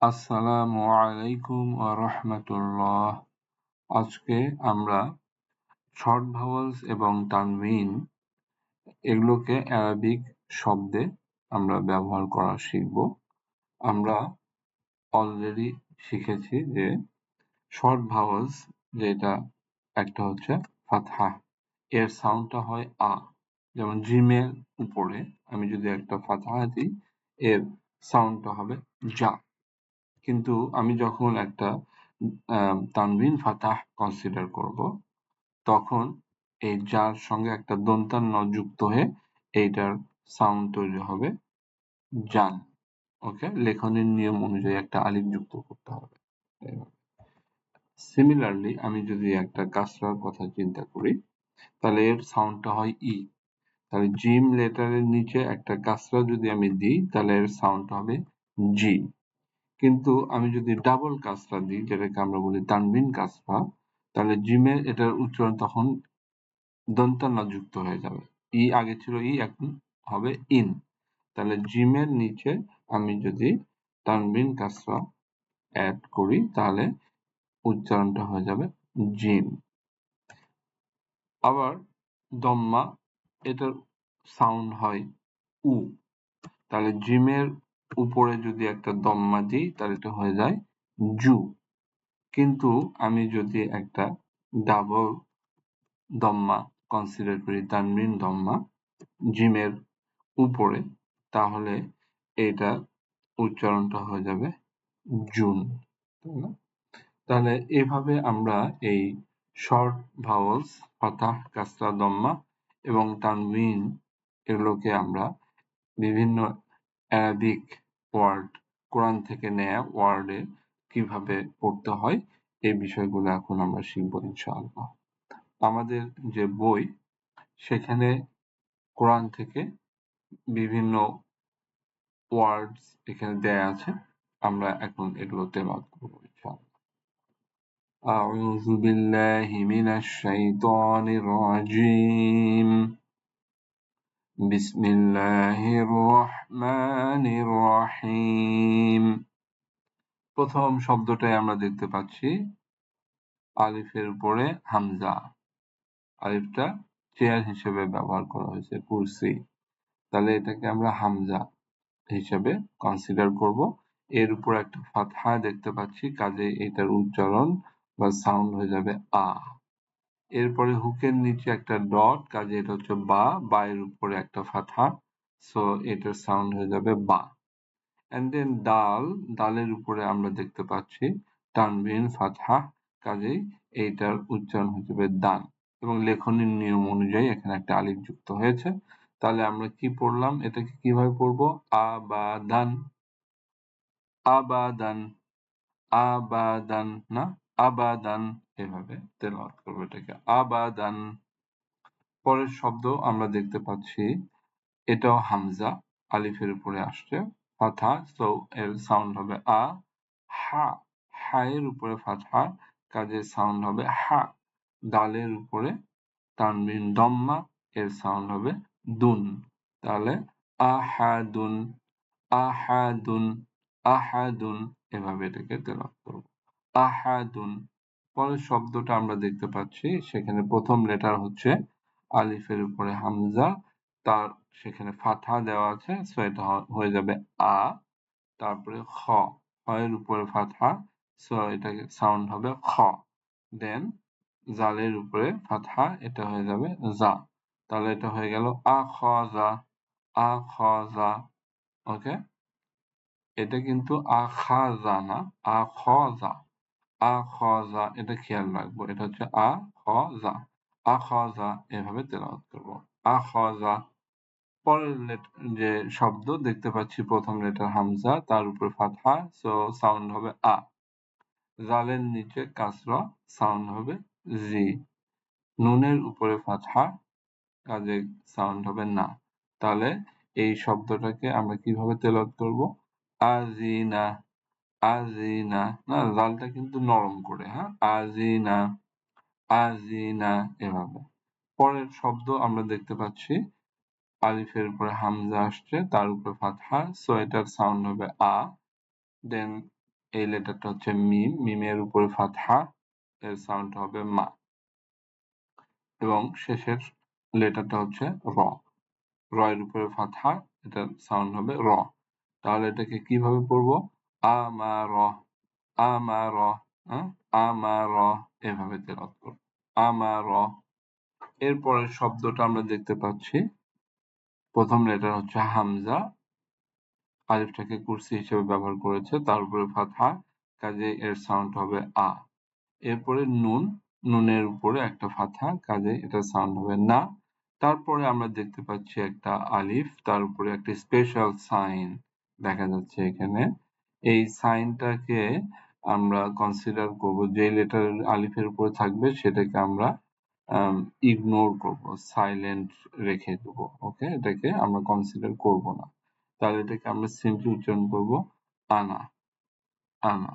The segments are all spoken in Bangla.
আসসালামু আলাইকুম ওয়া রাহমাতুল্লাহ। আজকে আমরা শর্ট ভাওয়েলস এবং তানবিন এগুলোকে অ্যারাবিক শব্দে আমরা ব্যবহার করা শিখব। আমরা অলরেডি শিখেছি যে শর্ট ভাওয়েলস যেটা একটা হচ্ছে ফাতহা, এর সাউন্ডটা হয় আ। যেমন জিমের উপরে আমি যদি একটা ফাতহা দিই, এর সাউন্ডটা হবে জা। কিন্তু আমি যখন একটা তানবিন ফাতাহ কনসিডার করব, তখন এই যার সঙ্গে একটা দন্তান্ন যুক্ত হয়ে এইটার সাউন্ড তৈরি হবে জান। ওকে, লেখনের নিয়ম অনুযায়ী একটা আলিফ যুক্ত করতে হবে। সিমিলারলি আমি যদি একটা কাসরার কথা চিন্তা করি, তাহলে এর সাউন্ডটা হয় ই। তাহলে জিম লেটারের নিচে একটা কাসরা যদি আমি দিই, তাহলে এর সাউন্ড হবে জি। কিন্তু আমি যদি ডাবল কাসরা দিই, যেটাকে আমরা বলি তানবিন কাসরা, তাহলে জিমের এটার উচ্চারণ তখন দন্তান্ন যুক্ত হয়ে যাবে। ই আগে ছিল ই, এখন হবে ইন। তাহলে জিমের নিচে আমি যদি তানবিন কাসরা অ্যাড করি, তাহলে উচ্চারণটা হয়ে যাবে জিম। আবার দম্মা, এটার সাউন্ড হয় উ। তাহলে জিমের উপরে যদি একটা দম্মা দিই, তাহলে এটা হয়ে যায় জু। কিন্তু আমি যদি একটা ডাবল দম্মা কনসিডার করি, তানবিন দম্মা জিমের উপরে, তাহলে এটা উচ্চারণটা হয়ে যাবে জুন। তাহলে এভাবে আমরা এই শর্ট ভাওয়েলস ফাতাহ, কাসরা, দম্মা এবং তানবিন এগুলোকে আমরা বিভিন্ন অ্যারাবিক ওয়ার্ড, কোরআন থেকে নেয়া ওয়ার্ডে কিভাবে পড়তে হয়, এই বিষয়গুলো এখন আমরা শিখব ইনশাআল্লাহ। আমাদের যে বই, সেখানে কোরআন থেকে বিভিন্ন ওয়ার্ডস এখানে দেয়া আছে, আমরা এখন এগুলো তেলাওয়াত করব ইনশাআল্লাহ। আউযু বিল্লাহি মিনাশ শাইতানির রাজীম। বিসমিল্লাহির রহমানির রহিম। প্রথম শব্দটাই আমরা দেখতে পাচ্ছি আলিফের উপরে হামজা। আলিফটা চেয়ার হিসেবে ব্যবহার করা হয়েছে, কুরসি। তাহলে এটাকে আমরা হামজা হিসেবে কনসিডার করব। এর উপর একটা ফাতহা দেখতে পাচ্ছি, কাজে এটার উচ্চারণ বা সাউন্ড হয়ে যাবে আ। এরপরে হুকের নিচে একটা ডট, কাজে এটা হচ্ছে বা। বা এর উপরে একটা ফাতহা, সো এটার সাউন্ড হয়ে যাবে বা। এন্ড দেন ডাল, ডালের উপরে আমরা দেখতে পাচ্ছি তানবিন ফাতহা, কাজেই এইটার উচ্চারণ হয়ে যাবে দান। এবং লেখনের নিয়ম অনুযায়ী এখানে একটা আলিফ যুক্ত হয়েছে। তাহলে আমরা কি পড়লাম, এটাকে কিভাবে পড়বো? আবাদান, আবাদান, আবাদান, না আবাদান, এভাবে তেলাওয়াত করবো এটাকে, আবাদান। পরের শব্দ আমরা দেখতে পাচ্ছি, এটাও হামজা, আলিফের উপরে আসছে ফাতহা, সো এর সাউন্ড হবে আ। হা, হা এর উপরে ফাতহা, কাজের সাউন্ড হবে হা। দালের উপরে তানবিন দম্মা, এর সাউন্ড হবে দুন। তাহলে আহাদুন, আহাদুন, আহাদুন, এভাবে এটাকে তেলাওয়াত করব, আহাদুন। পরের শব্দটা আমরা দেখতে পাচ্ছি, সেখানে প্রথম লেটার হচ্ছে আলিফের উপরে হামজা, তার সেখানে ফাতহা দেওয়া আছে, সো এটা হয়ে যাবে আ। তারপরে খ, খ এর উপরে ফাতহা, সো এটাকে সাউন্ড হবে খ। দেন জালের উপরে ফাতহা, এটা হয়ে যাবে জা। তাহলে এটা হয়ে গেল আখাযা, আখাযা। ওকে, এটা কিন্তু আখাযা না, আখাযা, আখাযা, এটা খেয়াল রাখবো। এটা হচ্ছে আখাযা, আখাযা, এভাবে তেলাওয়াত করব, আখাযা। পরের যে শব্দ দেখতে পাচ্ছি, প্রথম লেটার হামজা, তার উপরে ফাতহা, সো সাউন্ড হবে আ। জালের নিচে কাসরা, সাউন্ড হবে জি। নুনের উপরে ফাতহা, কাজে সাউন্ড হবে না। তাহলে এই শব্দটাকে আমরা কিভাবে তেলাওয়াত করব? আজিনা, আজিনা, না জালটা কিন্তু নরম করে, হ্যাঁ, আজিনা, আজিনা, এভাবে। পরের শব্দ আমরা দেখতে পাচ্ছি আলিফের উপরে হামজা আসছে, তার উপরে ফাতহা, সো এটার সাউন্ড হবে আ। দেন এই লেটারটা হচ্ছে মিম, মিমের উপরে ফাতহা, এর সাউন্ড হবে মা, এবং শেষের লেটারটা হচ্ছে র, র এর উপরে ফাতহা, এটার সাউন্ড হবে র। তাহলে এটাকে কিভাবে পড়বো? আমার, আমার, হ্যাঁ, আমার, এভাবে তেলাওয়াত করব, আমার। এরপরের শব্দটা আমরা দেখতে পাচ্ছি, প্রথম লেটার হচ্ছে হামজা, আলিফটাকে কুরসি হিসেবে ব্যবহার করেছে, তার উপরে ফাতহা, কাজে এর সাউন্ড হবে আ। এরপরে নুন, নুনের উপরে একটা ফাতহা, কাজে এটার সাউন্ড হবে না। তারপরে আমরা দেখতে পাচ্ছি একটা আলিফ, তার উপরে একটা স্পেশাল সাইন দেখা যাচ্ছে এখানে। এই সাইনটাকে আমরা কনসিডার করব, যে লেটার আলিফের উপরে থাকবে সেটাকে আমরা ইগনোর করব, সাইলেন্ট রেখে দেবো। ওকে, এটাকে আমরা কনসিডার করব না। তাহলে এটাকে আমরা সিম্পলি উচ্চারণ করব আনা, আনা।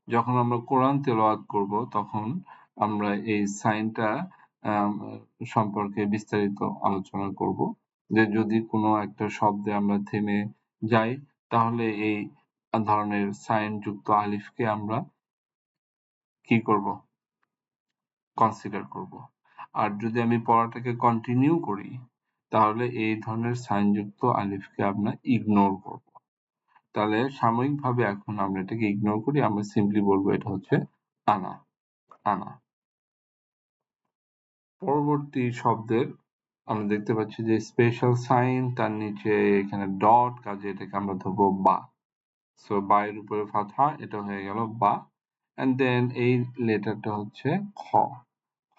যখন আমরা কোরআন তেলাওয়াত করব তখন আমরা এই সাইনটা সম্পর্কে বিস্তারিত আলোচনা করব, যে যদি কোনো একটা শব্দে আমরা থেমে যাই তাহলে এই ধরনের সাইন যুক্ত আলিফকে আমরা কি করব? কনসিডার করব। আর যদি আমি পড়াটাকে কন্টিনিউ করি তাহলে এই ধরনের সাইন যুক্ত আলিফকে আমরা ইগনোর করব। তাহলে সাময়িকভাবে এখন আমরা এটাকে ইগনোর করি, আমরা সিম্পলি বলবো এটা হচ্ছে আনা, আনা। পরবর্তী শব্দের আমরা দেখতে পাচ্ছি যে স্পেশাল সাইন, তার নিচে এখানে ডট, কাজে এটাকে আমরা ধরবো বা। সো বা এর উপরে ফাতহা, এটা হয়ে গেল বা। এন্ড দেন এই লেটারটা হচ্ছে খ,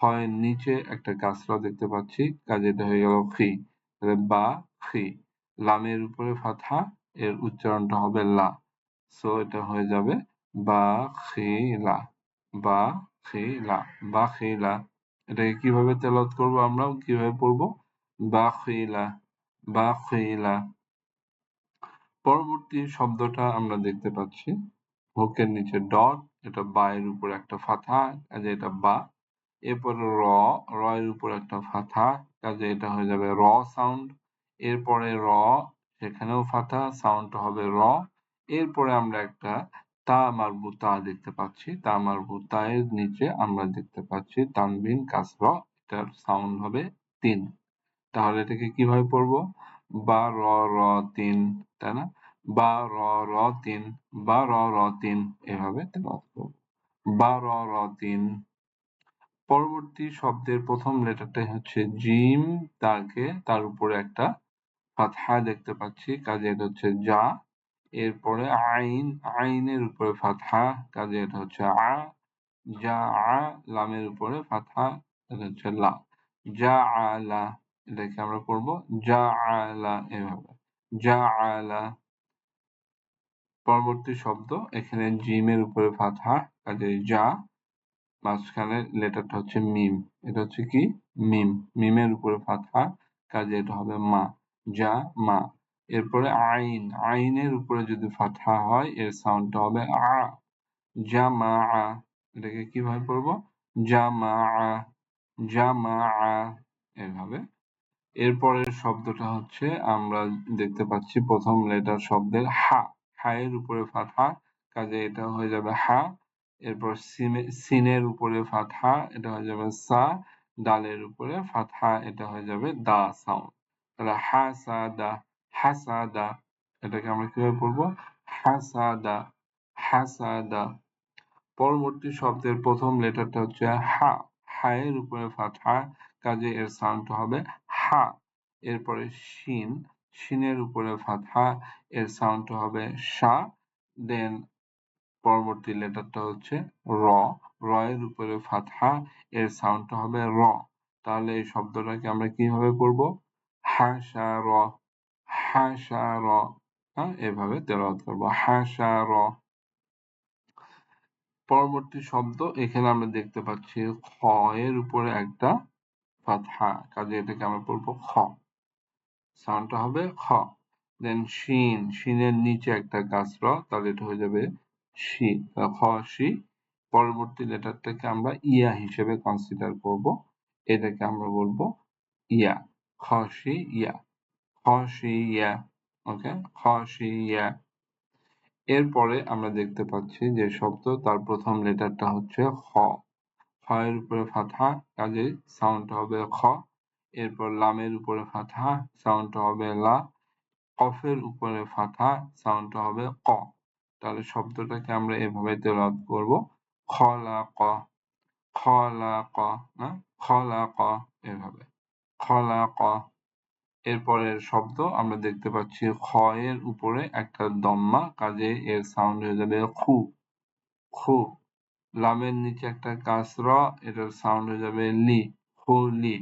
খ এর নিচে একটা কাসরা দেখতে পাচ্ছি, কাজে এটা হয়ে গেল খি, বা খি। লামের উপরে ফাতহা, এর উচ্চারণটা হবে লা, সো এটা হয়ে যাবে বা খিলা, বা খিলা, বা খিলা। এটাকে কিভাবে তেলাওয়াত করব, আমরা কিভাবে পড়বো? বা খিলা, বা খিলা। পরবর্তী শব্দটা আমরা দেখতে পাচ্ছি, হোকের নিচে ডট, এটা বা এর উপর একটা ফাতহা, কাজে এটা বা। এরপরে র, র এর উপর একটা ফাতহা, কাজে এটা হয়ে যাবে র সাউন্ড। এরপরে র, সেখানেও ফাতহা, সাউন্ডটা হবে র। এরপরে আমরা একটা তা মারবুতা দেখতে পাচ্ছি, তা মারবুতা এর নিচে আমরা দেখতে পাচ্ছি তানবিন কাসরা, এটার সাউন্ড হবে তিন। তাহলে এটাকে কিভাবে পড়বো? বা র র তিন, তাই না? বা র র তিন, বা র র তিন, এভাবে তেলাওয়াত করব, বা র র তিন। পরবর্তী শব্দের প্রথম লেটারটাই হচ্ছে জিম, তার উপরে একটা ফাতহা দেখতে পাচ্ছি, কাজে এটা হচ্ছে যা। এরপরে আইন, আইনের উপরে ফাতহা, কাজে এটা হচ্ছে আ। যা আ, লামের উপরে ফাতহা, এটা হচ্ছে লা, যা আলা। এটাকে আমরা পড়বো যা আলা, এভাবে যা আলা। পরবর্তী শব্দ, এখানে জিমের উপরে ফাতহা, কাজে যা, মাঝখানে লেটারটা হচ্ছে মিম, এটা হচ্ছে কি মিম, মিমের উপরে ফাতহা, কাজে এটা হবে মা, যা মা। এরপরে আইন, আইনের উপরে যদি ফাতহা হয় এর সাউন্ডটা হবে আ, জামা, এটাকে কিভাবে পড়বো? জামা, জামা, এভাবে। এরপরের শব্দটা হচ্ছে, আমরা দেখতে পাচ্ছি প্রথম লেটার শব্দের হা, হা এর উপরে ফাতহা, কাজে এটা হয়ে যাবে হা। এরপর সিনের উপরে ফাতহা, এটা হয়ে যাবে সা। ডালের উপরে ফাতহা, এটা হয়ে যাবে দা সাউন্ড। তাহলে হাসাদা, হাসাদা। এটাকে আমরা কিভাবে পড়বো? হাসাদা, হাসাদা। পরবর্তী শব্দের প্রথম লেটারটা হচ্ছে হা, হা এর উপরে ফাতহা, কাজে এর সাউন্ড হবে হা। এরপরে শিন, শিনের উপরে ফাতহা, এর সাউন্ড হবে সা। দেন পরবর্তী লেটারটা হচ্ছে র, র এর উপরে ফাতহা, এর সাউন্ড হবে র। তাহলে এই শব্দটাকে আমরা কিভাবে পড়বো? হাসা র, হাসা র, হ্যাঁ, এভাবে তেলাওয়াত করবো, হাসা র। পরবর্তী শব্দ, এখানে আমরা দেখতে পাচ্ছি খ এর উপরে একটা ফাতহা, কাজে এটাকে আমরা পড়বো খ, সাউন্ডটা হবে খ। দেন শিন, শিনের নিচে একটা কাসরা, তাহলে এটা হয়ে যাবে শি, খ শি। পরবর্তী লেটারটাকে আমরা ইয়া হিসেবে কনসিডার করব, এটাকে আমরা বলবো ইয়া, খ শি ইয়া, খ শি ইয়া। ওকে, খ শি ইয়া। এরপরে আমরা দেখতে পাচ্ছি যে শব্দ তার প্রথম লেটারটা হচ্ছে খ। খ এর উপরে ফাতহা, কাজেই সাউন্ড হবে খ। এরপর লামের উপরে ফাতহা, সাউন্ড হবে লা। কফের উপরে ফাতহা, সাউন্ড হবে ক। তাহলে শব্দটাকে আমরা এভাবে তেলাওয়াত করব, খলাক, খলাক, না, খলাক, এভাবে খলাক। এরপরের শব্দ আমরা দেখতে পাচ্ছি খ এর উপরে একটা দম্মা, কাজে এর সাউন্ড হয়ে যাবে খু, খু। লামের নিচে একটা কাসরা, এটার সাউন্ড হয়ে যাবে লি, খুলি।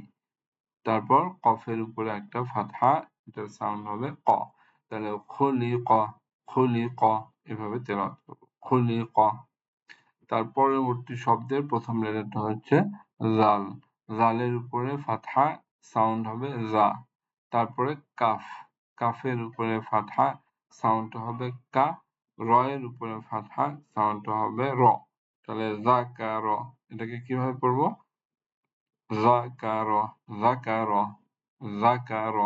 তারপর কফের উপরে একটা ফাতহা, এটার সাউন্ড হবে ক। তাহলে খুলি ক, খুলি ক, এভাবে তেলাওয়াত করব, খুলি ক। তার পরবর্তী শব্দের প্রথম লেটারটা হচ্ছে জাল। জালের উপরে ফাতহা, সাউন্ড হবে জা। তারপরে কাফ, কাফের উপরে ফাতহা, সাউন্ড হবে কা। র এর উপরে ফাতহা, সাউন্ড হবে র। তাহলে জাকার, এটাকে কিভাবে পড়ব? জাকার, জাকার, জাকার।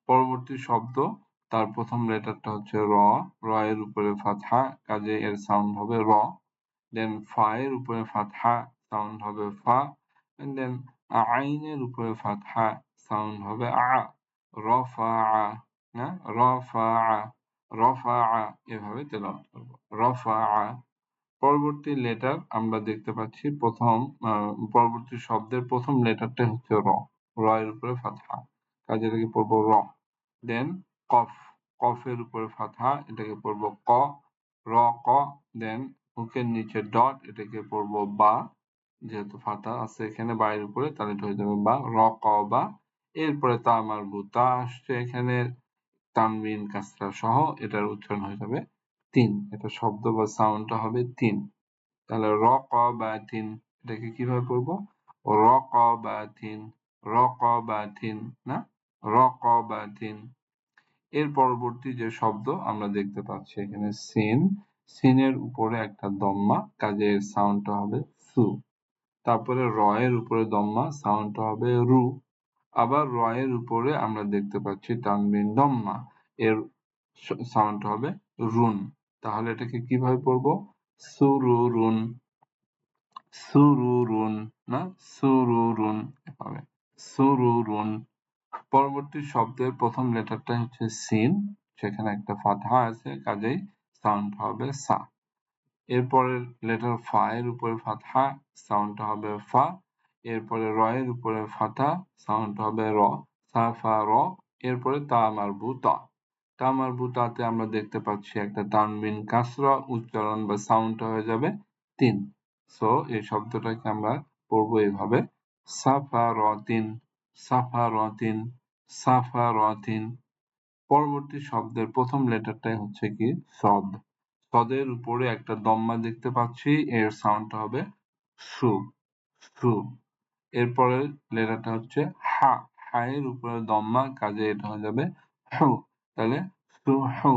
পরবর্তী শব্দ তার প্রথম লেটারটা হচ্ছে র। র এর উপরে ফাতহা, কাজে এর সাউন্ড হবে র। দেন ফা এর উপরে ফাতহা, সাউন্ড হবে ফা। এন্ড দেন আইনের উপরে ফাতহা, সাউন্ড হবে আ। রফা, না, রফা, রফা, এভাবে তেলাওয়াত করব, রফা। পরবর্তী লেটার আমরা দেখতে পাচ্ছি পরবর্তী শব্দের প্রথম লেটারটা হচ্ছে র। র এর উপরে ফাতহা, কাজে এটাকে পড়বো র। দেন কফ, কফের উপরে ফাতহা, এটাকে পড়বো ক, র ক। দেন হুকের নিচে ডট, এটাকে পড়বো বা, যেহেতু ফাতহা আছে এখানে বায়ের উপরে, তাহলে এটা হয়ে যাবে বা, র ক বা। এরপরে তা মারবু, তা আসছে এখানে তানবিন কাসরা সহ, এটার উচ্চারণ হয়ে যাবে তিন। এটা শব্দ বা সাউন্ডটা হবে তিন। তাহলে র ক বা তিন, এটাকে কিভাবে পড়বো? র ক বা তিন, র ক বা তিন, না, র ক বা তিন। এর পরবর্তী যে শব্দ আমরা দেখতে পাচ্ছি এখানে সিন। সিনের উপরে একটা দম্মা, কাজে এর সাউন্ডটা হবে সু। তারপরে র এর উপরে দম্মা, সাউন্ডটা হবে রু। আবার র এর উপরে আমরা দেখতে পাচ্ছি তানবিন দম্মা, এর সাউন্ড হবে রুন। তাহলে এটাকে কিভাবে পড়বো? সুরুরুন, সুরুরুন, না, সুরুরুন, এভাবে সুরুরুন। পরবর্তী শব্দের প্রথম লেটারটা হচ্ছে সিন, সেখানে একটা ফাতহা আছে, কাজেই সাউন্ড হবে সা। এরপরে লেটার ফা এর উপরে ফাতহা, সাউন্ডটা হবে ফা। এরপরে র এর উপরে ফাতহা, সাউন্ড হবে র, সা ফা র। এরপরে তা মারবুতা, তা মারবুতাতে আমরা দেখতে পাচ্ছি একটা তানবিন কাসরা, উচ্চারণ বা সাউন্ডটা হয়ে যাবে তিন। সো এই শব্দটাকে আমরা পড়বো এভাবে, সাফা রতিন, সাফা রতিন, সাফা রতিন। পরবর্তী শব্দের প্রথম লেটারটাই হচ্ছে কি সদ। সদের উপরে একটা দম্মা দেখতে পাচ্ছি, এর সাউন্ডটা হবে সু, সু। এরপরে লেটারটা হচ্ছে হা। হা এর উপরে দম্মা, কাজে এটা হয়ে যাবে হু। তাহলে সু হু।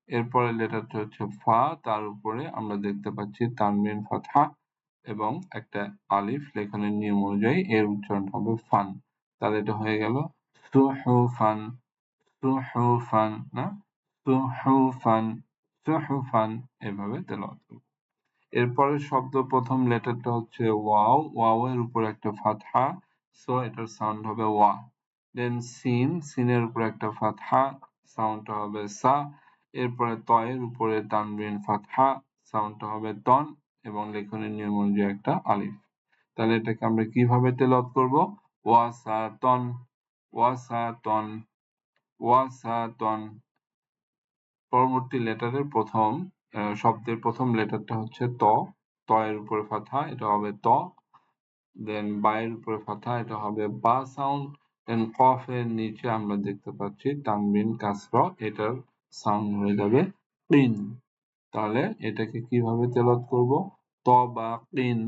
এরপরে লেটারটা হচ্ছে ফা, তার উপরে আমরা দেখতে পাচ্ছি তানবিন ফাতহা এবং একটা আলিফ, লেখনের নিয়ম অনুযায়ী এর উচ্চারণ হবে ফান। তাহলে এটা হয়ে গেল সুহুফান, সুহুফান, না, সুহুফান, সুহুফান, এভাবে তেলাওয়াত করব। এরপরের শব্দ প্রথম লেটারটা হচ্ছে ওয়াও। ওয়াও এর উপর একটা ফাতহা, সো এটার সাউন্ড হবে ওয়া। দেন সিন, সিনের উপর একটা ফাতহা, সাউন্ডটা হবে সা। এরপরে ত এর উপরে তানবিন ফাতহা, সাউন্ডটা হবে তন এবং লেখনের নিয়ম অনুযায়ী একটা আলিফ। তাহলে এটাকে আমরা কিভাবে তেলাওয়াত করব? ওয়াসাতন, ওয়াসাতন, ওয়াসাতন। পরবর্তী লেটারের প্রথম শব্দের প্রথম লেটারটা হচ্ছে ত। ত এর উপরে ফাতহা, এটা হবে ত। দেন বা এর উপরে ফাতহা, এটা হবে বা সাউন্ড। দেন কফ এর নিচে আমরা দেখতে পাচ্ছি তানবিন কাসরা, এটার সাউন্ড হয়ে যাবে কিন। তাহলে এটাকে কিভাবে তেলাওয়াত করব? ত বা কিন,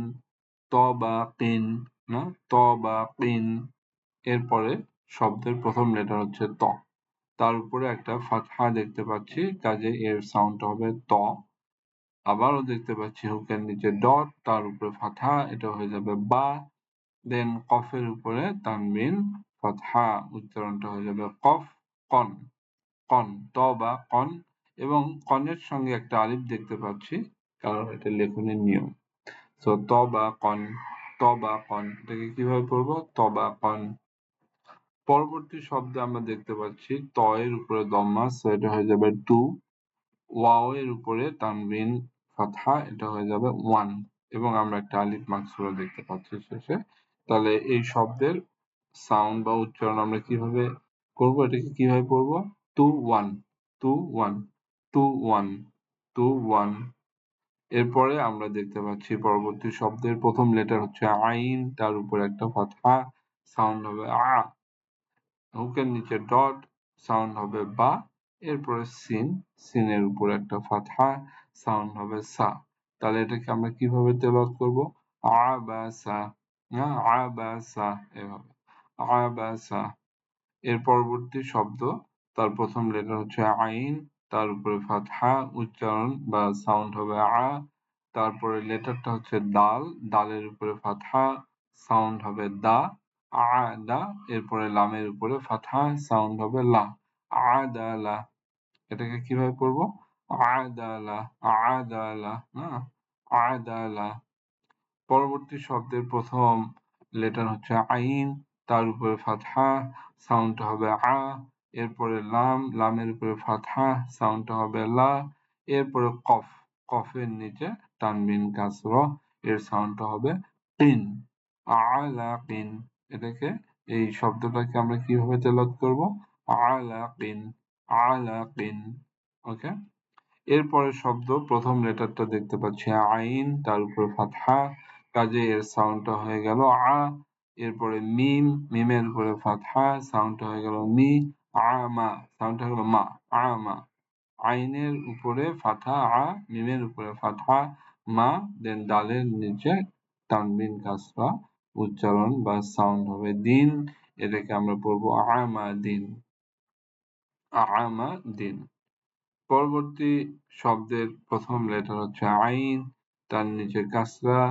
ত বা কিন, না, ত বা কিন। এরপরে শব্দের প্রথম লেটার হচ্ছে ত, তার উপরে একটা ফাতহা দেখতে পাচ্ছি, কাজে এর সাউন্ড হবে ত। আবারও দেখতে পাচ্ছি হুকের নিচে ডট, তার উপরে ফাতহা, এটা হয়ে যাবে বা। দেন কফের উপরে তানবিন ফাতহা, উচ্চারণটা হয়ে যাবে কফ, কন, কন, ত বা কন। এবং কনের সঙ্গে একটা আলিফ দেখতে পাচ্ছি, কারণ এটা লেখনের নিয়ম। তো তবা কন, তবা কন, এটাকে কিভাবে পড়বো? তবা কন। পরবর্তী শব্দে আমরা দেখতে পাচ্ছি ত এর উপরে দম্মা, সো এটা হয়ে যাবে টু। ওয়াও এর উপরে তানবিন ফাতহা, এটা হয়ে যাবে ওয়ান, এবং আমরা একটা আলিফ মাকসুরা দেখতে পাচ্ছি শেষে। তাহলে এই শব্দের সাউন্ড বা উচ্চারণ আমরা কিভাবে করব, এটাকে কিভাবে পড়বো? Two one, two one, two one, two one. এরপরে আমরা দেখতে পাচ্ছি পরবর্তী শব্দের প্রথম লেটার হচ্ছে আইন, তার উপরে একটা ফাতহা, সাউন্ড হবে আ। হুকের নিচে ডট, সাউন্ড হবে বা। এরপরে সিন, সিনের উপর একটা ফাতহা, সাউন্ড হবে সা। তাহলে এটাকে আমরা কিভাবে তেলাওয়াত করব? আবাসা, আবাসা, এভাবে আবাসা। এর পরবর্তী শব্দ, তার প্রথম লেটার হচ্ছে আইন, তার উপরে ফাতহা, উচ্চারণ বা সাউন্ড হবে আ। তারপরে লেটারটা হচ্ছে দাল, দালের উপরে ফাতহা, সাউন্ড হবে দা, আদা। এরপরে লামের উপরে ফাতহা, সাউন্ড হবে লা, আদালা। এটাকে কিভাবে পড়বো? Adalah, Adalah, Adalah. পরবর্তী শব্দের প্রথম লেটার হচ্ছে আইন, তার উপরে ফাতহা, সাউন্ড হবে আ। এরপরে লাম, লামের উপরে ফাতহা, সাউন্ড হবে লা। এরপরে কফ, কফের নিচে তানবিন কাসরা, এর সাউন্ড হবে কিন, আলাকিন। এটাকে, এই শব্দটাকে আমরা কিভাবে তেলাওয়াত করব? আলাকিন, আলাকিন। ওকে। এরপরের শব্দ, প্রথম লেটারটা দেখতে পাচ্ছি আইন, তার উপর ফাতহা, কাজে এর সাউন্ডটা হয়ে গেল আ। এরপরে মিম, মিমের উপরে ফাতহা, সাউন্ডটা হয়ে গেল মি, আমা, সাউন্ডটা হলো মা, আমা। আইনের উপরে ফাতহা আ, মিমের উপরে ফাতহা মা, দেন ডালের নিচে তানবিন কাসরা, উচ্চারণ বা সাউন্ড হবে দিন। এটাকে আমরা পড়বো আমা দিন, আমা দিন। পরবর্তী শব্দের প্রথম লেটার হচ্ছে আইন, তার নিচে কাসরা,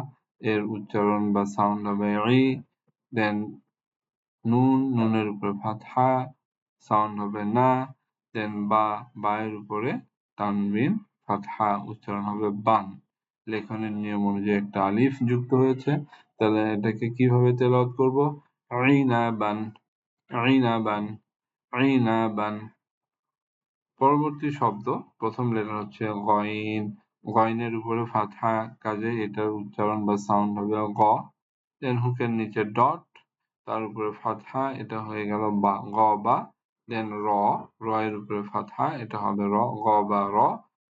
এর উচ্চারণ বা সাউন্ড হবে ই। দেন নুন, নুনের উপরে ফাতহা, সাউন্ড হবে না। দেন বা, বায়ের উপরে তানবিন ফাতহা, উচ্চারণ হবে বান। লেখনের নিয়ম অনুযায়ী একটা আলিফ যুক্ত হয়েছে, তাহলে এটাকে কিভাবে তেলাওয়াত করব? ইনাবান, ইনাবান, ইনাবান। পরবর্তী শব্দ, প্রথম লেটার হচ্ছে গইন, গইনের উপরে ফাতহা, কাজে এটার উচ্চারণ বা সাউন্ড হবে গ। দেন হুকের নিচে ডট, তার উপরে ফাতহা, এটা হয়ে গেল বা, গ বা। দেন র, র এর উপরে ফাতহা, এটা হবে র, গ বা র।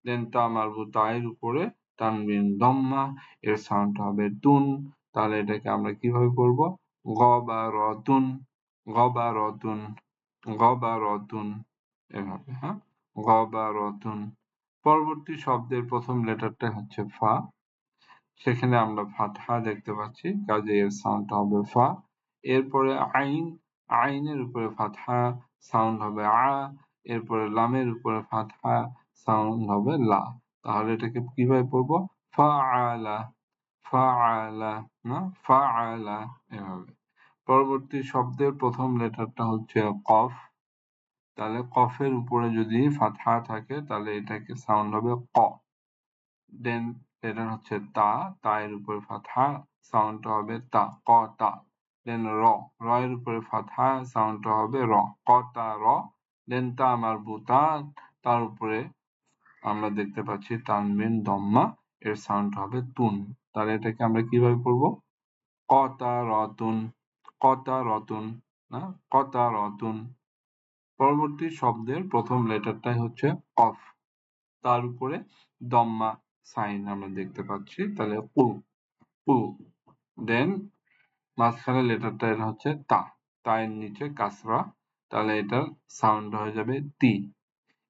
দেন তা মারবুতা, এর উপরে তানবিন দম্মা, এর সাউন্ড হবে তুন। তাহলে এটাকে আমরা কিভাবে পড়বো? গ বা রতুন, গ বা রতুন, গ বা রতুন, এভাবে। হ্যাঁ, গবারতুন। পরবর্তী শব্দের প্রথম লেটারটা হচ্ছে ফা, সেখানে আমরা ফাতহা দেখতে পাচ্ছি, কাজে এর সাউন্ড হবে ফা। এরপরে আইন, আইনের উপরে ফাতহা, সাউন্ড হবে আ। এরপরে লামের উপরে ফাতহা, সাউন্ড হবে লা। তাহলে এটাকে কিভাবে পড়বো? ফাআলা, ফাআলা, না ফাআলা, এভাবে। পরবর্তী শব্দের প্রথম লেটারটা হচ্ছে কফ, তাহলে কফের উপরে যদি ফাতহা থাকে তাহলে এটাকে সাউন্ড হবে ক। দেন লেটার হচ্ছে তা, তা এর উপরে ফাতহা, সাউন্ডটা হবে তা, ক তা। দেন র, র এর উপরে ফাতহা, সাউন্ডটা হবে র, ক তা র। দেন তা মারবুতা, তার উপরে আমরা দেখতে পাচ্ছি তানবিন দম্মা, এর সাউন্ড হবে তুন। তাহলে এটাকে আমরা কিভাবে পড়বো? কতা রতুন, কতা রতুন, না কতা রতুন। পরবর্তী শব্দের প্রথম লেটারটাই হচ্ছে কফ, তার উপরে দম্মা সাইন আমরা দেখতে পাচ্ছি, তাহলে কু, কু। দেন মাঝখানে লেটারটা হচ্ছে তা, তায়ের নিচে কাসরা, তাহলে এটার সাউন্ড হয়ে যাবে তি।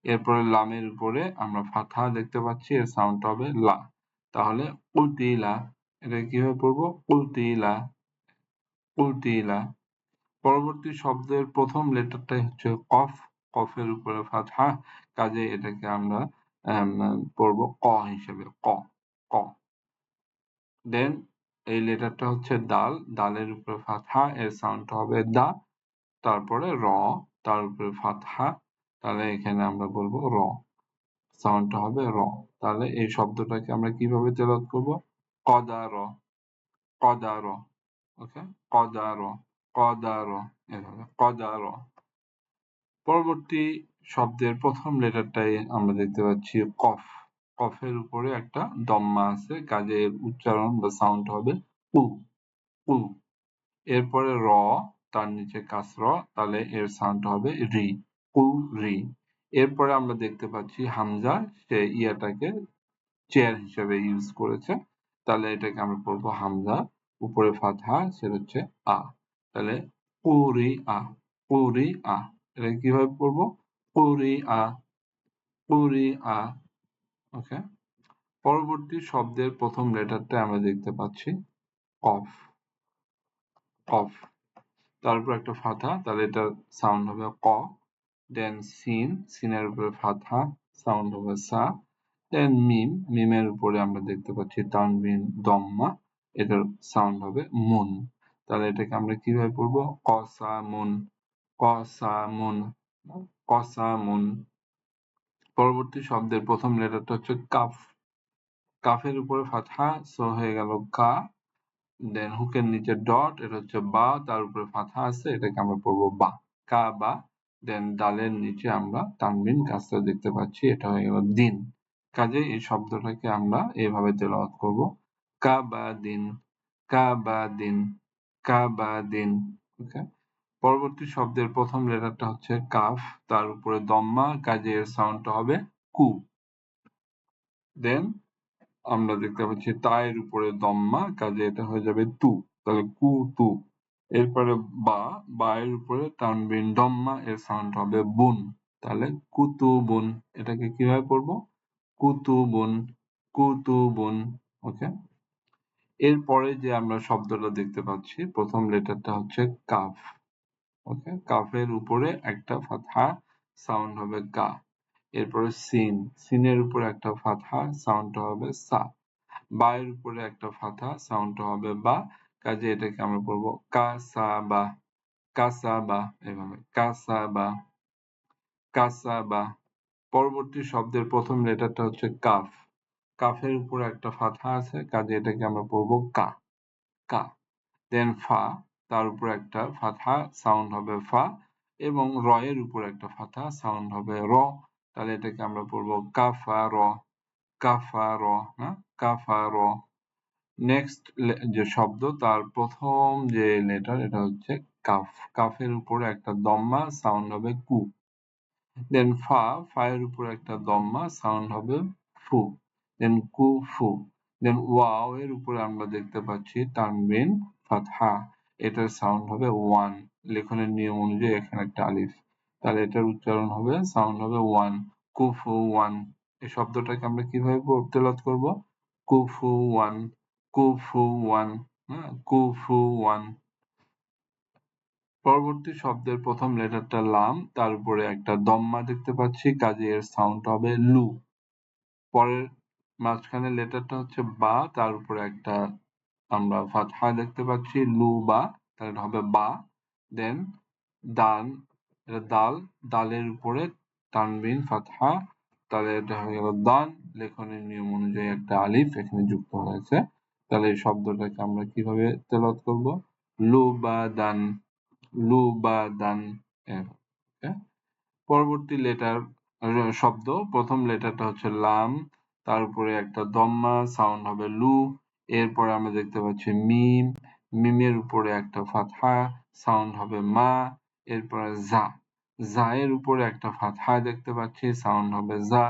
এরপরে লামের উপরে আমরা ফাতহা দেখতে পাচ্ছি, এর সাউন্ড হবে লা। তাহলে কুলতিলা, এটা কিভাবে পড়বো? কুলতিলা, কুলতিলা। পরবর্তী শব্দের প্রথম লেটারটাই হচ্ছে কফ, কফের উপরে ফাতহা, কাজে এটাকে আমরা পড়বো ক হিসেবে, ক, ক। দেন এই লেটারটা হচ্ছে দাল, দালের উপরে ফাতহা, এর সাউন্ড হবে দা। তারপরে র, তার উপরে ফাতহা, তাহলে এখানে আমরা বলবো র, সাউন্ডটা হবে র। তাহলে এই শব্দটাকে আমরা কিভাবে তেলাওয়াত করব? কদার, কদার, ওকে, কদার, কদার, এভাবে কদার। পরবর্তী শব্দের প্রথম লেটারটাই আমরা দেখতে পাচ্ছি কফ। কফের উপরে একটা দম্মা আছে, কাজে এর উচ্চারণ বা সাউন্ড হবে উ, উ। এরপরে র, তার নিচে কাসর, তাহলে এর সাউন্ড হবে রি, উ রি। এরপরে আমরা দেখতে পাচ্ছি হামজা, সে ইয়াটাকে চেয়ার হিসেবে ইউজ করেছে, তাহলে এটাকে আমরা পড়বো হামজা, উপরে ফাতহা, সেটা হচ্ছে আ। তাহলে পুরি আ, পুরি আ। এটা কিভাবে পড়বো? পুরি আ, পুরি আ। ওকে। পরবর্তী শব্দের প্রথম লেটারটা আমরা দেখতে পাচ্ছি কফ, কফ। তারপর একটা ফাতহা, তাহলে এটার সাউন্ড হবে ক। দেন সিন, সিনের উপরে ফাতহা, সাউন্ড হবে সা। দেন মিম, মিমের উপরে আমরা দেখতে পাচ্ছি তানবিন দম্মা, এটার সাউন্ড হবে মুন। তাহলে এটাকে আমরা কিভাবে পড়বো? কসামুন, কসামুন, কসামুন। পরবর্তী শব্দের প্রথম লেটারটা হচ্ছে কাফ। কাফের উপরে ফাতহা, সো হয়ে গেল কা। দেন হুকের নিচে ডট, এটা হচ্ছে বা, তার উপরে ফাতহা আছে, এটাকে আমরা পড়বো বা, কা বা। দেন ডালের নিচে আমরা তানবিন কাসরা দেখতে পাচ্ছি, এটা হয়ে গেল দিন। কাজে এই শব্দটাকে আমরা এইভাবে তেলাওয়াত করব, কা বা দিন, কা বা দিন, কা বা দিন। ওকে। পরবর্তী শব্দের প্রথম লেটারটা হচ্ছে কাফ, তার উপরে দম্মা, কাজে এর সাউন্ডটা হবে কু। দেন আমরা দেখতে পাচ্ছি তায়ের উপরে দম্মা, কাজে এটা হয়ে যাবে তু, তাহলে কু তু। এরপরে বা, বা এর উপরে তানবিন দম্মা, এর সাউন্ড হবে বুন, তাহলে কুতুবুন। এটাকে কিভাবে পড়বো? কুতুবুন, কুতুবুন। ওকে। এরপরে যে আমরা শব্দটা দেখতে পাচ্ছি, প্রথম লেটারটা হচ্ছে কাফ। ওকে, কাফের উপরে একটা ফাতহা, সাউন্ড হবে কা। এরপরে সিন, সিনের উপরে একটা ফাতহা, সাউন্ডটা হবে সা। বা এর উপরে একটা ফাতহা, সাউন্ডটা হবে বা, কাজে এটাকে আমরা পড়বো কাসাবা, কাসাবা, এভাবে কাসাবা, কাসাবা। পরবর্তী শব্দের প্রথম লেটারটা হচ্ছে কাফ। কাফের উপরে একটা ফাতহা আছে, কাজে এটাকে আমরা পড়বো কা, কা। দেন ফা, তার উপর একটা ফাতহা, সাউন্ড হবে ফা, এবং র এর উপর একটা ফাতহা, সাউন্ড হবে র, তাহলে এটাকে আমরা পড়বো কাফা র, কাফা র, না, কাফা র। নেক্সট যে শব্দ, তার প্রথম যে লেটার, এটা হচ্ছে কাফ। কাফের উপরে একটা দম্মা, সাউন্ড হবে কু। দেন ফা, ফা এর উপর একটা দম্মা, সাউন্ড হবে ফু। দেন কু ফু। দেন ওয়াও এর উপরে আমরা দেখতে পাচ্ছি তানবিন ফাতহা, এটার সাউন্ড হবে ওয়ান। লেখনের নিয়ম অনুযায়ী এখানে একটা আলিফ, তাহলে এটার উচ্চারণ হবে, সাউন্ড হবে ওয়ান, কুফু ওয়ান। এই শব্দটাকে আমরা কিভাবে তেলাওয়াত করব? কুফু ওয়ান, কুফু ওয়ান, হ্যাঁ, কুফু ওয়ান। পরবর্তী শব্দের প্রথম লেটারটা লাম, তার উপরে একটা দম্মা দেখতে পাচ্ছি, কাজে এর সাউন্ড হবে লু। পরের মাঝখানে লেটারটা হচ্ছে বা, তার উপরে একটা আমরা ফাতহা দেখতে পাচ্ছি, লু বা, তাহলে এটা হবে বা। দেন দান, এটা দাল, দালের উপরে তানবিন ফাতহা, তাহলে এটা হয়ে গেল দান। লেখনের নিয়ম অনুযায়ী একটা আলিফ এখানে যুক্ত হয়েছে, তাহলে এই শব্দটাকে আমরা কিভাবে তেলাওয়াত করব? লু বা দান, লু বা দান। পরবর্তী লেটার শব্দ, প্রথম লেটারটা হচ্ছে লাম, তার উপরে একটা দম্মা, সাউন্ড হবে লু। এরপরে আমরা দেখতে পাচ্ছি মিম, মিমের উপরে একটা ফাতহা, সাউন্ড হবে মা। এরপরে জা, জা এর উপরে একটা ফাতহা দেখতে পাচ্ছি, সাউন্ড হবে জা,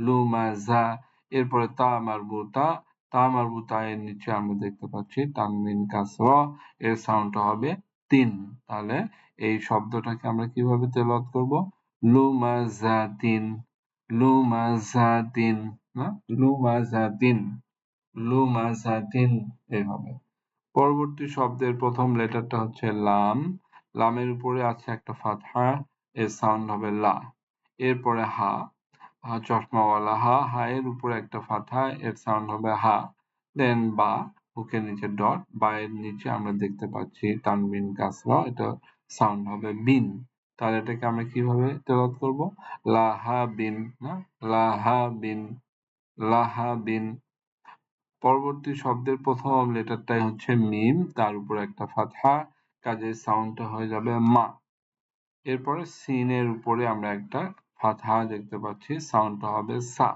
লু মা জা। এরপরে তা মারবুতা, তা মারবুতা এর নিচে আমরা দেখতে পাচ্ছি তানবিন কাসরা, এর সাউন্ডটা হবে তিন। তাহলে এই শব্দটাকে আমরা কিভাবে তেলাওয়াত করব? লুমাজাতিন, লুমাজাতিন, না, লুমাজাতিন, লুমাজাতিন, এইভাবে। পরবর্তী শব্দের প্রথম লেটারটা হচ্ছে লাম, লামের উপরে আছে একটা ফাতহা, এর সাউন্ড হবে লা। এরপরে হা, হা চশমাওয়ালা হা, হা এর উপরে একটা ফাতহা, এর সাউন্ড হবে হা। দেন বা, হুকের নিচে ডট, বা এর নিচে আমরা দেখতে পাচ্ছি তানবিন কাসরা, এটা সাউন্ড হবে বিন, তাহলে এটাকে আমরা কিভাবে তেলাওয়াত করব? লাহাবিন, না, লাহাবিন, লাহাবিন। পরবর্তী শব্দের প্রথম লেটারটাই হচ্ছে মিম, তার উপর একটা ফাতহা, কাজেই সাউন্ডটা হয়ে যাবে মা। এরপরে সিনের উপরে আমরা একটা ফাতহা দেখতে পাচ্ছি, সাউন্ডটা হবে সা।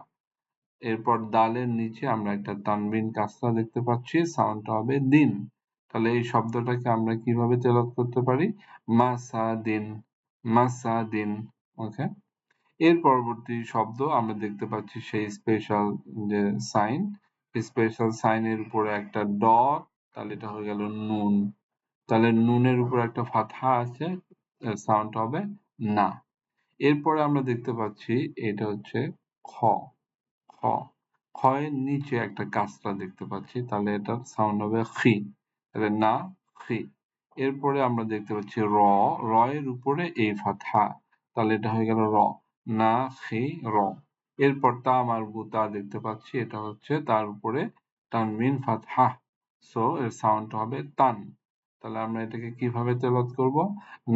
এরপর দালের নিচে আমরা একটা তানবিন কাসরা দেখতে পাচ্ছি, সাউন্ডটা হবে দিন। তাহলে এই শব্দটাকে আমরা কিভাবে তেলাওয়াত করতে পারি? মাসাদিন, মাসাদিন। ওকে। এর পরবর্তী শব্দ আমরা দেখতে পাচ্ছি সেই স্পেশাল যে সাইন, স্পেশাল সাইনের উপরে একটা ডট, তাহলে এটা হয়ে গেল নুন। তাহলে নুনের উপর একটা ফাতহা আছে, সাউন্ড হবে না। এরপরে আমরা দেখতে পাচ্ছি এটা হচ্ছে খ, খ, খ এর নিচে একটা কাসরা দেখতে পাচ্ছি, তাহলে এটার সাউন্ড হবে খি, তাহলে না খি। এরপরে আমরা দেখতে পাচ্ছি র, র এর উপরে এই ফাতহা, তাহলে এটা হয়ে গেল র, না খি র। এরপর তা মারবুতা দেখতে পাচ্ছি, এটা হচ্ছে তার উপরে তানবিন ফাতহা, সো এর সাউন্ড হবে তান। তাহলে আমরা এটাকে কিভাবে তেলাওয়াত করব?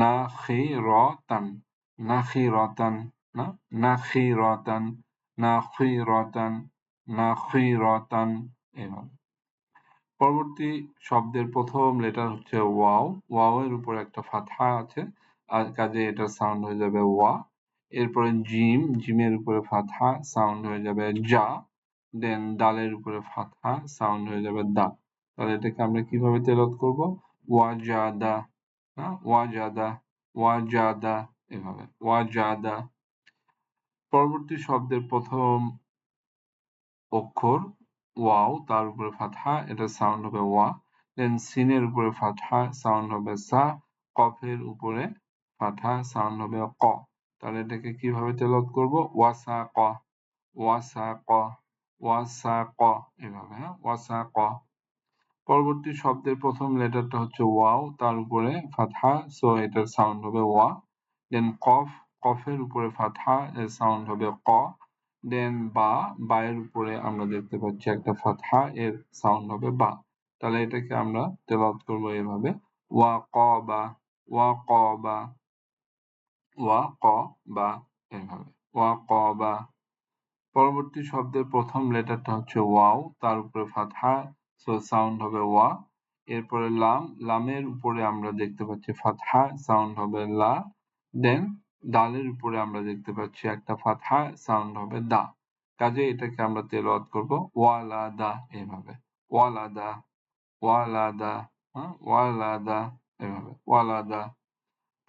না খি র তান, না খি রতান, না, না খি রতান, না খি রতান, না খি রতান, এভাবে। পরবর্তী শব্দের প্রথম লেটার হচ্ছে ওয়াও, ওয়াও এর উপর একটা ফাতহা আছে, আর কাজে এটার সাউন্ড হয়ে যাবে ওয়া। এরপরে জিম, জিমের উপরে ফাতহা, সাউন্ড হয়ে যাবে জা। দেন দালের উপরে ফাতহা, সাউন্ড হয়ে যাবে দা। তাহলে এটাকে আমরা কিভাবে তেলাওয়াত করব? ওয়াজাদা, না, ওয়াজাদা, ওয়াজাদা, এভাবে ওয়াজাদা। পরবর্তী শব্দের প্রথম অক্ষর ওয়াও, তার উপরে ফাতহা, এটা সাউন্ড হবে ওয়া। দেন সিনের উপরে ফাতহা, সাউন্ড হবে সা। কফের উপরে ফাতহা, সাউন্ড হবে ক। তাহলে এটাকে কিভাবে তেলাওয়াত করব? ওয়াসা ক, ওয়াসা ক, ওয়াসা ক, এভাবে, হ্যাঁ, ওয়াসা ক। পরবর্তী শব্দের প্রথম লেটারটা হচ্ছে ওয়াও, তার উপরে ফাতহা, সো এটার সাউন্ড হবে ওয়া। দেন কফ, কফের উপরে ফাতহা, এর সাউন্ড হবে ক। দেন বা, বা এর উপরে আমরা দেখতে পাচ্ছি একটা ফাতহা, এর সাউন্ড হবে বা। তাহলে এটাকে আমরা তেলাওয়াত করব এভাবে, ওয়া ক বা, ওয়া ক বা, ওয়া ক বা, এভাবে ওয়া ক বা। পরবর্তী শব্দের প্রথম লেটারটা হচ্ছে ওয়াও, তার উপরে ফাতহা, সো সাউন্ড হবে ওয়া। এরপরে লাম, লামের উপরে আমরা দেখতে পাচ্ছি ফাতহা, সাউন্ড হবে লা। দেন দালের উপরে আমরা দেখতে পাচ্ছি একটা ফাতহা, সাউন্ড হবে দা। কাজে এটাকে আমরা তেলাওয়াত করব ওয়ালাদা, এভাবে ওয়ালাদা, ওয়ালাদা, হ্যাঁ, ওয়ালাদা, এভাবে ওয়ালাদা।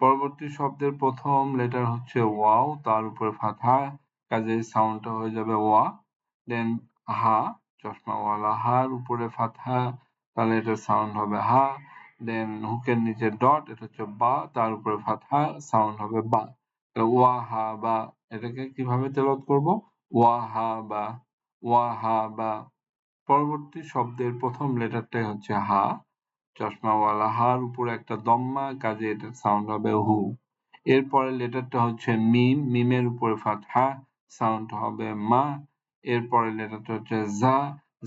পরবর্তী শব্দের প্রথম লেটার হচ্ছে ওয়াও, তার উপরে ফাতহা, কাজেই সাউন্ডটা হয়ে যাবে ওয়া। দেন হা, চশমাওয়ালা হার উপরে ফাতহা, তাহলে এটার সাউন্ড হবে হা। দেন হুকের নিচে ডট, এটা হচ্ছে বা, তার উপরে ফাতহা, সাউন্ড হবে বা। ওয়া হা বা, এটাকে কিভাবে তেলাওয়াত করব? ওয়া হা বা, ওয়া হা বা। পরবর্তী শব্দের প্রথম লেটারটাই হচ্ছে হা, চশমাওয়ালা হার উপরে একটা দম্মা, কাজে এটার সাউন্ড হবে হু। এরপরের লেটারটা হচ্ছে মিম, মিমের উপরে ফাতহা, সাউন্ড হবে মা। এরপরের লেটারটা হচ্ছে জা,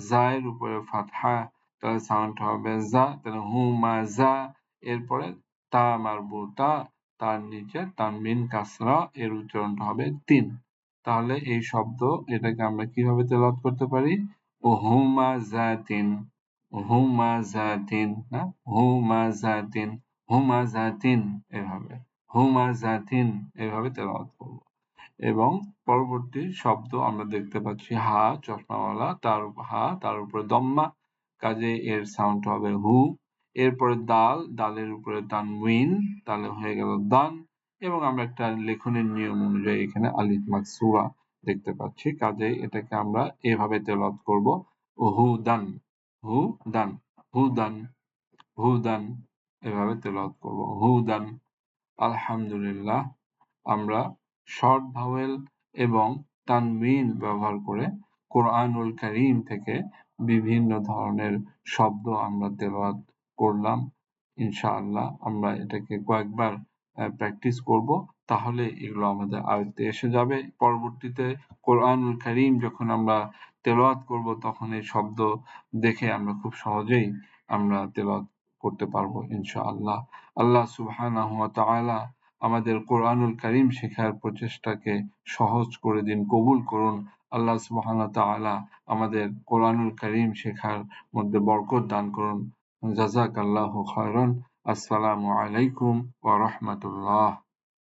জা এর উপরে ফাতহা, তাহলে সাউন্ড হবে জা, তাহলে হু মা জা। এরপরে তা মারবুতা, তার নিচে তানবিন কাসরা, এর উচ্চারণটা হবে তিন। তাহলে এই শব্দ, এটাকে আমরা কিভাবে তেলাওয়াত করতে পারি? ও হুমা জাতিন, হুমাজাতিন, না, হুমাজাতিন, হুমাজাতিন, এভাবে হুমাজাতিন, এভাবে তেলাওয়াত করব। এবং পরবর্তী শব্দ আমরা দেখতে পাচ্ছি হা, চশমাওয়ালা, তার হা, তার উপরে দম্মা, কাজে এর সাউন্ড হবে হু। এরপরে দাল, দালের উপরে তানউইন, তাহলে হয়ে গেল দান। এবং আমরা একটা লেখনের নিয়ম অনুযায়ী এখানে আলিফ মাকসুরা দেখতে পাচ্ছি, কাজে এটাকে আমরা এভাবে তেলাওয়াত করব, হুদান, হুদান, হুদান, হুদান, এভাবে তেলাওয়াত করব, হুদান। আলহামদুলিল্লাহ, আমরা শর্ট ভাওয়েল এবং তানবিন ব্যবহার করে কোরআনুল কারীম থেকে বিভিন্ন ধরনের শব্দ আমরা তেলাওয়াত করলাম। ইনশাআল্লাহ আমরা এটাকে কয়েকবার প্র্যাকটিস করব, তাহলে এগুলো আমাদের আয়ত্তে এসে যাবে। পরবর্তীতে কোরআনুল কারীম যখন আমরা তেলাওয়াত করব, তখন এই শব্দ দেখে আমরা খুব সহজেই আমরা তেলাওয়াত করতে পারবো ইনশাআল্লাহ। আল্লাহ সুবহানাহু ওয়া তাআলা আমাদের কোরআনুল কারীম শেখার প্রচেষ্টাকে সহজ করে দিন, কবুল করুন। আল্লাহ সুবহানাহু ওয়া তাআলা আমাদের কোরআনুল কারীম শেখার মধ্যে বরকত দান করুন। জাযাকাল্লাহু খায়রান। আসসালামু আলাইকুম ওয়া রাহমাতুল্লাহ।